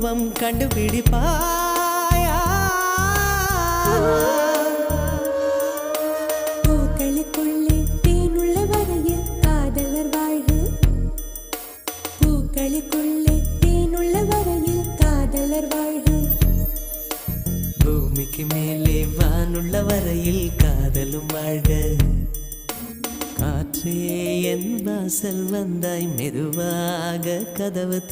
பருவம் கண்டுபிடிப்பாயா? பூக்களுக்குள்ளே தேனுள்ள வரையில் காதலர் வாழ்வு. பூக்களுக்குள்ளே தேனுள்ள வரையில் காதலர் வாழ்வு. பூமிக்கு மேலே வானுள்ள வரையில் காதலும் வாழ்க. காற்றே என் வாசல் வந்தாய் மெதுவாக கதவு